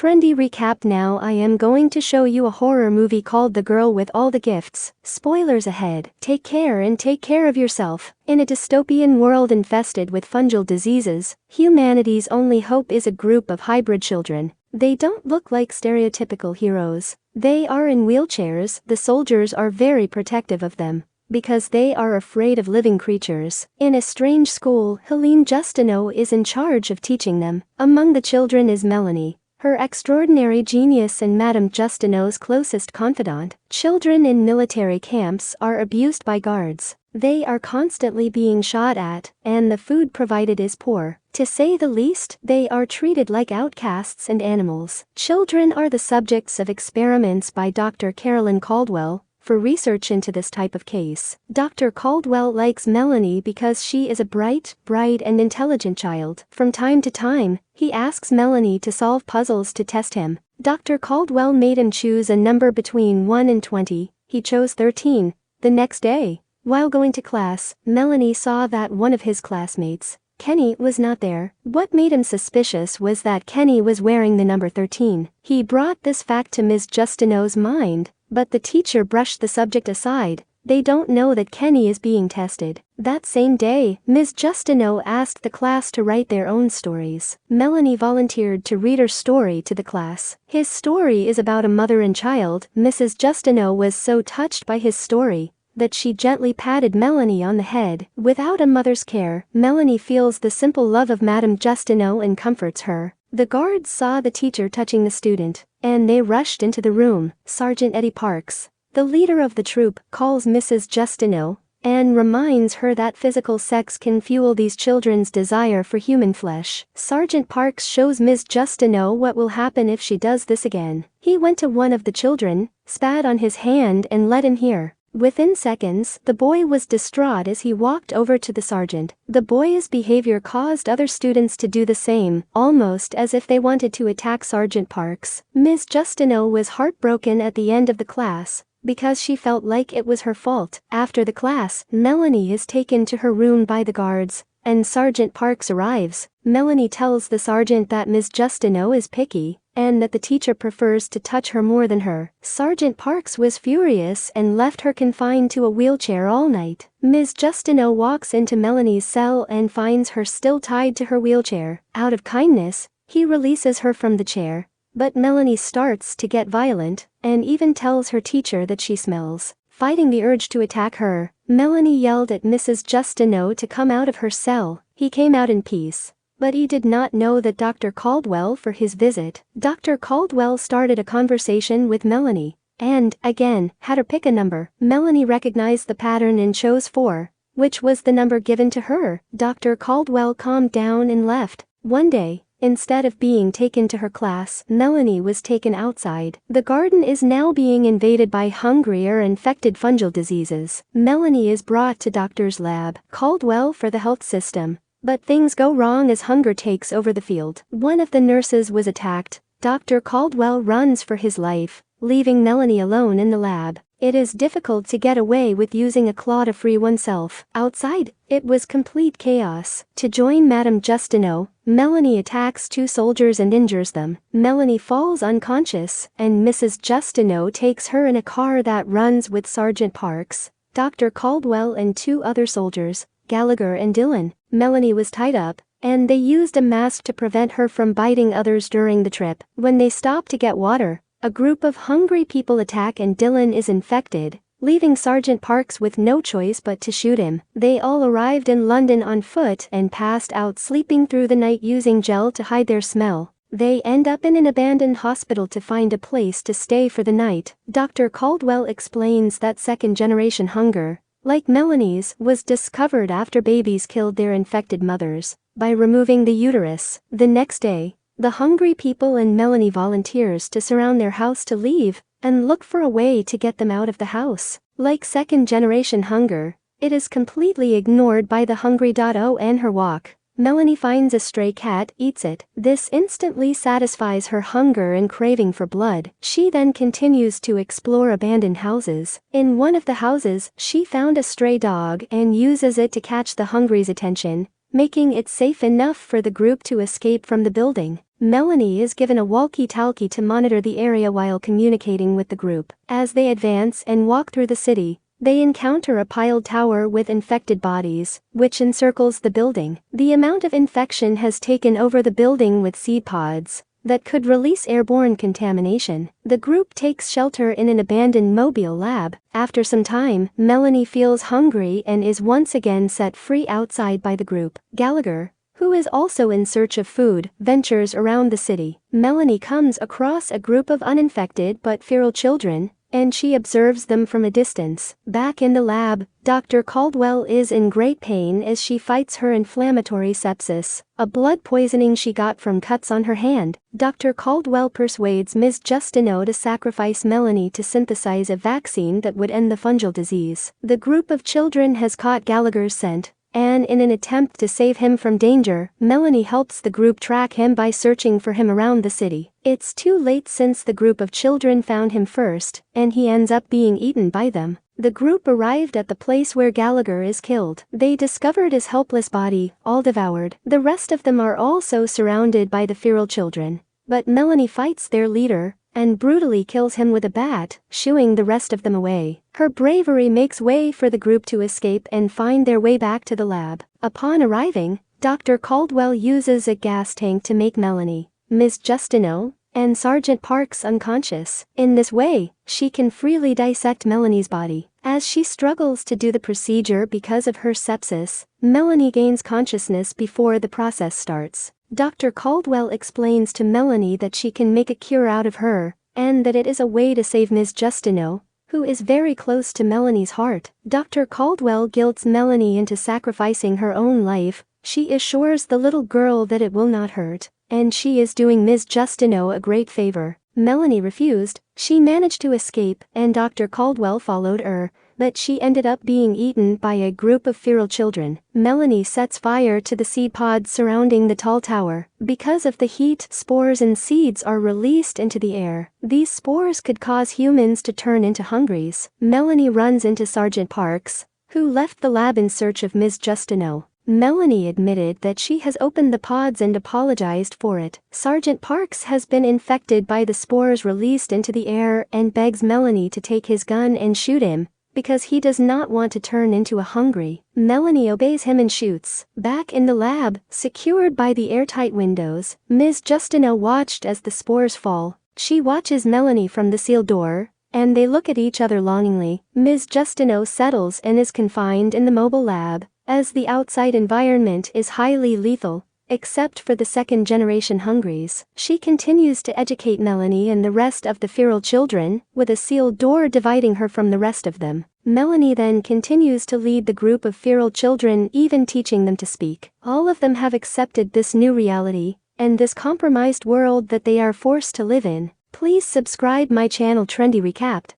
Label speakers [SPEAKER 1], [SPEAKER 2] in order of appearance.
[SPEAKER 1] Trendy Recapped. Now I am going to show you a horror movie called The Girl with All the Gifts. Spoilers ahead. Take care and take care of yourself. In a dystopian world infested with fungal diseases, humanity's only hope is a group of hybrid children. They don't look like stereotypical heroes. They are in wheelchairs. The soldiers are very protective of them, because they are afraid of living creatures. In a strange school, Helene Justineau is in charge of teaching them. Among the children is Melanie, her extraordinary genius and Madame Justineau's closest confidant. Children in military camps are abused by guards. They are constantly being shot at, and the food provided is poor. To say the least, they are treated like outcasts and animals. Children are the subjects of experiments by Dr. Carolyn Caldwell for research into this type of case. Dr. Caldwell likes Melanie because she is a bright and intelligent child. From time to time, he asks Melanie to solve puzzles to test him. Dr. Caldwell made him choose a number between 1 and 20. He chose 13. The next day, while going to class, Melanie saw that one of his classmates, Kenny, was not there. What made him suspicious was that Kenny was wearing the number 13. He brought this fact to Ms. Justineau's mind, but the teacher brushed the subject aside. They don't know that Kenny is being tested. That same day, Ms. Justineau asked the class to write their own stories. Melanie volunteered to read her story to the class. His story is about a mother and child. Mrs. Justineau was so touched by his story that she gently patted Melanie on the head. Without a mother's care, Melanie feels the simple love of Madame Justineau and comforts her. The guards saw the teacher touching the student, and they rushed into the room. Sergeant Eddie Parks, the leader of the troop, calls Mrs. Justineau and reminds her that physical sex can fuel these children's desire for human flesh. Sergeant Parks shows Ms. Justineau what will happen if she does this again. He went to one of the children, spat on his hand and let him hear. Within seconds, the boy was distraught as he walked over to the sergeant. The boy's behavior caused other students to do the same, almost as if they wanted to attack Sergeant Parks. Ms. Justineau was heartbroken at the end of the class, because she felt like it was her fault. After the class, Melanie is taken to her room by the guards, and Sergeant Parks arrives. Melanie tells the sergeant that Ms. Justineau is picky, and that the teacher prefers to touch her more than her. Sergeant Parks was furious and left her confined to a wheelchair all night. Ms. Justineau walks into Melanie's cell and finds her still tied to her wheelchair. Out of kindness, he releases her from the chair, but Melanie starts to get violent, and even tells her teacher that she smells. Fighting the urge to attack her, Melanie yelled at Mrs. Justineau to come out of her cell. He came out in peace, but he did not know that Dr. Caldwell for his visit. Dr. Caldwell started a conversation with Melanie, and, again, had her pick a number. Melanie recognized the pattern and chose 4, which was the number given to her. Dr. Caldwell calmed down and left. One day, instead of being taken to her class, Melanie was taken outside. The garden is now being invaded by hungry or infected fungal diseases. Melanie is brought to doctor's lab, Caldwell for the health system. But things go wrong as hunger takes over the field. One of the nurses was attacked. Dr. Caldwell runs for his life, leaving Melanie alone in the lab. It is difficult to get away with using a claw to free oneself. Outside, it was complete chaos. To join Madame Justineau, Melanie attacks 2 soldiers and injures them. Melanie falls unconscious, and Mrs. Justineau takes her in a car that runs with Sergeant Parks, Dr. Caldwell and 2 other soldiers, Gallagher and Dillon. Melanie was tied up, and they used a mask to prevent her from biting others during the trip. When they stop to get water, a group of hungry people attack and Dillon is infected, leaving Sergeant Parks with no choice but to shoot him. They all arrived in London on foot and passed out sleeping through the night using gel to hide their smell. They end up in an abandoned hospital to find a place to stay for the night. Dr. Caldwell explains that second-generation hunger, like Melanie's, was discovered after babies killed their infected mothers by removing the uterus. The next day, the hungry people and Melanie volunteers to surround their house to leave and look for a way to get them out of the house. Like second-generation hunger, it is completely ignored by the hungry.o and her walk. Melanie finds a stray cat, eats it. This instantly satisfies her hunger and craving for blood. She then continues to explore abandoned houses. In one of the houses, she found a stray dog and uses it to catch the hungry's attention, making it safe enough for the group to escape from the building. Melanie is given a walkie-talkie to monitor the area while communicating with the group. As they advance and walk through the city, they encounter a piled tower with infected bodies, which encircles the building. The amount of infection has taken over the building with seed pods that could release airborne contamination. The group takes shelter in an abandoned mobile lab. After some time, Melanie feels hungry and is once again set free outside by the group. Gallagher, who is also in search of food, ventures around the city. Melanie comes across a group of uninfected but feral children, and she observes them from a distance. Back in the lab, Dr. Caldwell is in great pain as she fights her inflammatory sepsis, a blood poisoning she got from cuts on her hand. Dr. Caldwell persuades Ms. Justineau to sacrifice Melanie to synthesize a vaccine that would end the fungal disease. The group of children has caught Gallagher's scent, and in an attempt to save him from danger, Melanie helps the group track him by searching for him around the city. It's too late since the group of children found him first, and he ends up being eaten by them. The group arrived at the place where Gallagher is killed. They discovered his helpless body, all devoured. The rest of them are also surrounded by the feral children, but Melanie fights their leader and brutally kills him with a bat, shooing the rest of them away. Her bravery makes way for the group to escape and find their way back to the lab. Upon arriving, Dr. Caldwell uses a gas tank to make Melanie, Ms. Justineau, and Sergeant Parks unconscious. In this way, she can freely dissect Melanie's body. As she struggles to do the procedure because of her sepsis, Melanie gains consciousness before the process starts. Dr. Caldwell explains to Melanie that she can make a cure out of her, and that it is a way to save Ms. Justineau, who is very close to Melanie's heart. Dr. Caldwell guilts Melanie into sacrificing her own life. She assures the little girl that it will not hurt, and she is doing Ms. Justineau a great favor. Melanie refused. She managed to escape, and Dr. Caldwell followed her, but she ended up being eaten by a group of feral children. Melanie sets fire to the seed pods surrounding the tall tower. Because of the heat, spores and seeds are released into the air. These spores could cause humans to turn into hungries. Melanie runs into Sergeant Parks, who left the lab in search of Ms. Justineau. Melanie admitted that she has opened the pods and apologized for it. Sergeant Parks has been infected by the spores released into the air and begs Melanie to take his gun and shoot him, because he does not want to turn into a hungry. Melanie obeys him and shoots. Back in the lab, secured by the airtight windows, Ms. Justineau watched as the spores fall. She watches Melanie from the sealed door, and they look at each other longingly. Ms. Justineau settles and is confined in the mobile lab, as the outside environment is highly lethal, except for the second-generation hungries. She continues to educate Melanie and the rest of the feral children, with a sealed door dividing her from the rest of them. Melanie then continues to lead the group of feral children, even teaching them to speak. All of them have accepted this new reality, and this compromised world that they are forced to live in. Please subscribe my channel Trendy Recapped.